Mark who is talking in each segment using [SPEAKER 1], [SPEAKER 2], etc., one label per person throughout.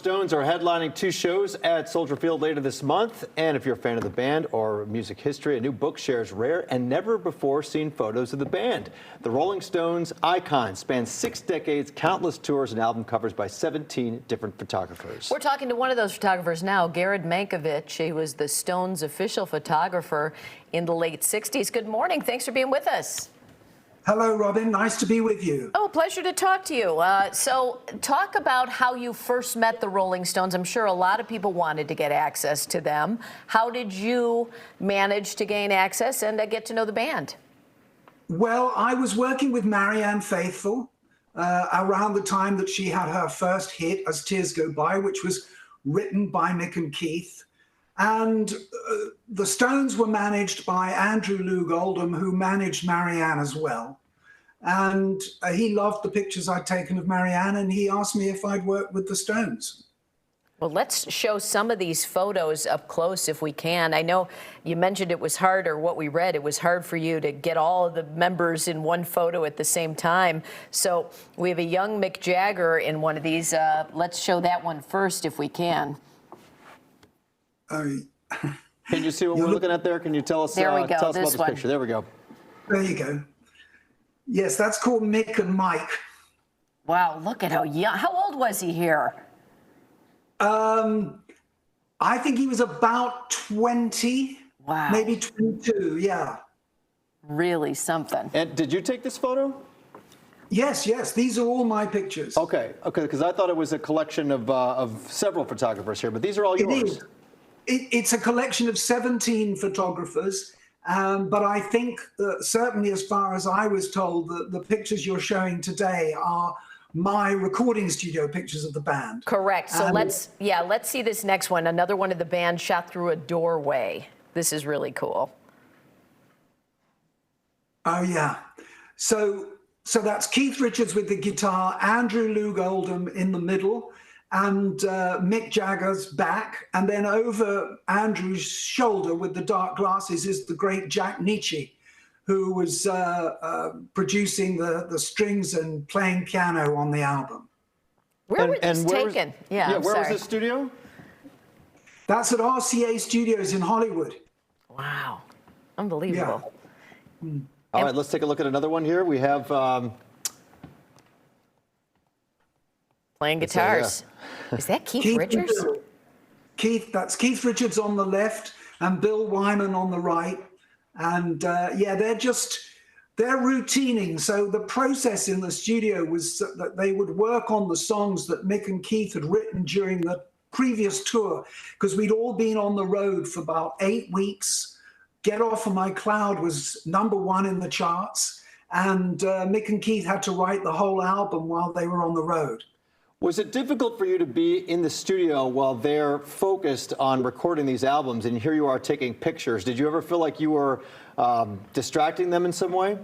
[SPEAKER 1] Stones are headlining 2 shows at Soldier Field later this month. And if you're a fan of the band or music history, a new book shares rare and never before seen photos of the band. The Rolling Stones icon spans 6 decades, countless tours, and album covers by 17 different photographers.
[SPEAKER 2] We're talking to one of those photographers now, Garrett Mankiewicz. He was the Stones' official photographer in the late 60s. Good morning. Thanks for being with us.
[SPEAKER 3] Hello, Robin. Nice to be with you.
[SPEAKER 2] Oh, pleasure to talk to you. So talk about how you first met the Rolling Stones. I'm sure a lot of people wanted to get access to them. How did you manage to gain access and get to know the band?
[SPEAKER 3] Well, I was working with Marianne Faithfull around the time that she had her first hit, As Tears Go By, which was written by Mick and Keith. And the Stones were managed by Andrew Loog Oldham, who managed Marianne as well. And he loved the pictures I'd taken of Marianne, and he asked me if I'd work with the Stones.
[SPEAKER 2] Well, let's show some of these photos up close if we can. I know you mentioned it was hard, or what we read, it was hard for you to get all of the members in one photo at the same time. So we have a young Mick Jagger in one of these. Let's show that one first if we can.
[SPEAKER 1] Can you see what we're looking at there? Can you tell us,
[SPEAKER 2] there we go,
[SPEAKER 1] tell us about
[SPEAKER 2] this
[SPEAKER 1] this
[SPEAKER 2] one.
[SPEAKER 1] picture? There we go.
[SPEAKER 3] There you go. Yes, that's called Mick and Mike.
[SPEAKER 2] Wow, look at how young. How old was he here?
[SPEAKER 3] I think he was about 20,
[SPEAKER 2] Wow.
[SPEAKER 3] maybe 22, yeah.
[SPEAKER 2] Really something.
[SPEAKER 1] And did you take this photo?
[SPEAKER 3] Yes, these are all my pictures.
[SPEAKER 1] Okay, because I thought it was a collection of several photographers here, but these are all yours.
[SPEAKER 3] It is. It's a collection of 17 photographers, but I think certainly as far as I was told, the pictures you're showing today are my recording studio pictures of the band.
[SPEAKER 2] Correct. So let's see this next one. Another one of the band shot through a doorway. This is really cool.
[SPEAKER 3] Oh, yeah. So that's Keith Richards with the guitar, Andrew Loog Oldham in the middle, and Mick Jagger's back. And then over Andrew's shoulder with the dark glasses is the great Jack Nitzsche, who was producing the strings and playing piano on the album.
[SPEAKER 2] Where was this taken?
[SPEAKER 1] Where was this studio?
[SPEAKER 3] That's at RCA Studios in Hollywood.
[SPEAKER 2] Wow. Unbelievable.
[SPEAKER 3] Yeah.
[SPEAKER 1] All right, let's take a look at another one here. We have
[SPEAKER 2] playing guitars. Is that Keith Richards?
[SPEAKER 3] That's Keith Richards on the left and Bill Wyman on the right. And they're routining. So the process in the studio was that they would work on the songs that Mick and Keith had written during the previous tour, because we'd all been on the road for about 8 weeks. Get Off of My Cloud was #1 in the charts, and Mick and Keith had to write the whole album while they were on the road.
[SPEAKER 1] Was it difficult for you to be in the studio while they're focused on recording these albums, and here you are taking pictures? Did you ever feel like you were distracting them in some way?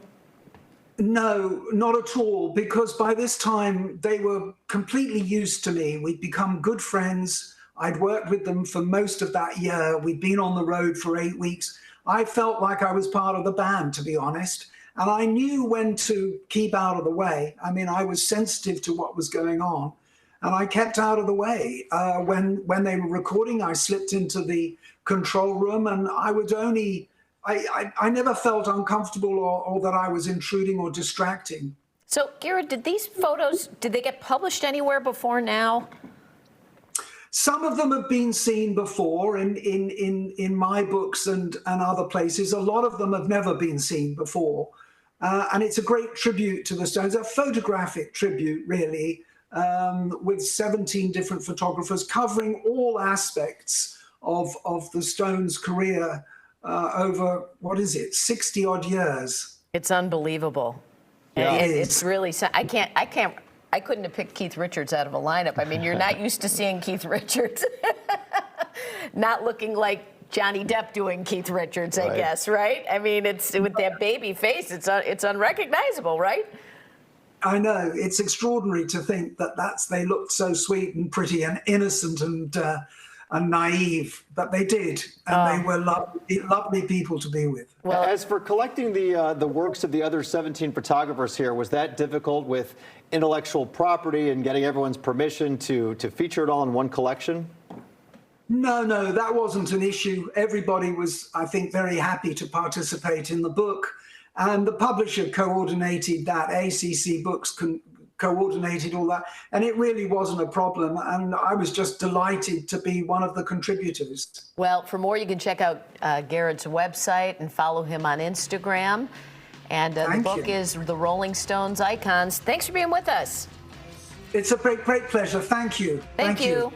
[SPEAKER 3] No, not at all, because by this time they were completely used to me. We'd become good friends. I'd worked with them for most of that year. We'd been on the road for 8 weeks. I felt like I was part of the band, to be honest. And I knew when to keep out of the way. I mean, I was sensitive to what was going on, and I kept out of the way. When they were recording, I slipped into the control room, and I would only, I never felt uncomfortable or that I was intruding or distracting.
[SPEAKER 2] So, Garrett, did these photos, did they get published anywhere before now?
[SPEAKER 3] Some of them have been seen before in my books and other places. A lot of them have never been seen before. And it's a great tribute to the Stones, a photographic tribute, really, with 17 different photographers covering all aspects of the Stones' career over, 60-odd years.
[SPEAKER 2] It's unbelievable.
[SPEAKER 1] Yeah.
[SPEAKER 2] It's really, I couldn't have picked Keith Richards out of a lineup. I mean, you're not used to seeing Keith Richards not looking like Johnny Depp doing Keith Richards, I guess, right? I mean, it's with that baby face, it's unrecognizable, right?
[SPEAKER 3] I know. It's extraordinary to think that they looked so sweet and pretty and innocent and naive, but they did, and they were lovely people to be with.
[SPEAKER 1] Well, as for collecting the works of the other 17 photographers here, was that difficult with intellectual property and getting everyone's permission to feature it all in one collection?
[SPEAKER 3] No, that wasn't an issue. Everybody was, I think, very happy to participate in the book. And the publisher coordinated that. ACC Books coordinated all that. And it really wasn't a problem. And I was just delighted to be one of the contributors.
[SPEAKER 2] Well, for more, you can check out Garrett's website and follow him on Instagram. And the book is The Rolling Stones Icons. Thanks for being with us.
[SPEAKER 3] It's a great pleasure. Thank you.
[SPEAKER 2] Thank you.